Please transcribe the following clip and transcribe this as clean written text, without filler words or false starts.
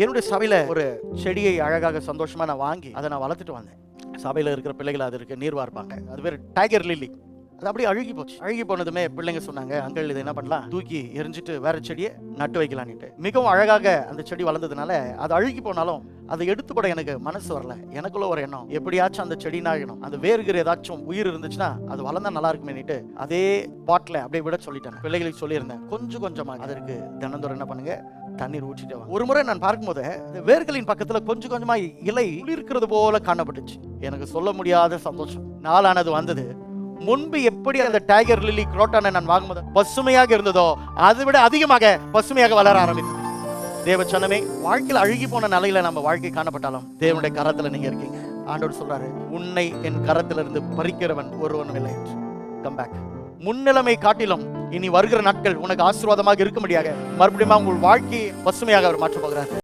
என்னுடைய சபையில ஒரு செடியை அழகாக சந்தோஷமா நான் வாங்கி அதை நான் வளர்த்துட்டு வந்தேன். சபையில இருக்கிற பிள்ளைகள் அது இருக்கு நீர் வார்ப்பாங்க. அது பேர் டைகர் லில்லி. அது அப்படியே அழுகி போச்சு. அழுகி போனதுமே பிள்ளைங்க சொன்னாங்க, அங்கிள் இதை என்ன பண்ணலாம், தூக்கி எரிஞ்சிட்டு வேற செடியை நட்டு வைக்கலான்ட்டு. மிகவும் அழகாக அந்த செடி வளர்ந்ததுனால அது அழுகி போனாலும் அதை எடுத்து கூட எனக்கு மனசு வரல. எனக்குள்ள ஒரு எண்ணம், எப்படியாச்சும் அந்த செடி நாகணும், அந்த வேர்கிற ஏதாச்சும் உயிர் இருந்துச்சுன்னா அது வளர்ந்தா நல்லா இருக்குமேனிட்டு அதே பாட்டில் அப்படியே விட சொல்லிட்டேன். பிள்ளைகளுக்கு சொல்லியிருந்தேன், கொஞ்சம் கொஞ்சமா அதற்கு தினந்தோறும் என்ன பண்ணுங்க, தண்ணீர் ஊற்றிட்டு வாங்க. ஒரு முறை நான் பார்க்கும்போது வேர்களின் பக்கத்துல கொஞ்சம் கொஞ்சமா இலை இருக்கிறது போல காணப்பட்டுச்சு. எனக்கு சொல்ல முடியாத சந்தோஷம். நாளானது வந்தது. முன்பு எப்படி அந்த டைகர் லில்லி குரோட்டானை நான் வாங்கும்போது பசுமையாக இருந்ததோ அதை விட அதிகமாக பசுமையாக வளர ஆரம்பித்தது. தேவச்சனமே, வாழ்க்கையில் அழுகி போன நிலையில நம்ம வாழ்க்கை காணப்பட்டாலும் தேவனுடைய கரத்துல நீங்க இருக்கீங்க. ஆண்டவர் சொல்றாரு, உன்னை என் கரத்திலிருந்து பறிக்கிறவன் ஒருவனும் இல்லை. Come back. முன்னிலைமை காட்டிலும் இனி வருகிற நாட்கள் உனக்கு ஆசீர்வாதமாக இருக்கும்படியாக மறுபடியும் உங்கள் வாழ்க்கையை பசுமையாக அவர் மாற்றப் போகிறார்.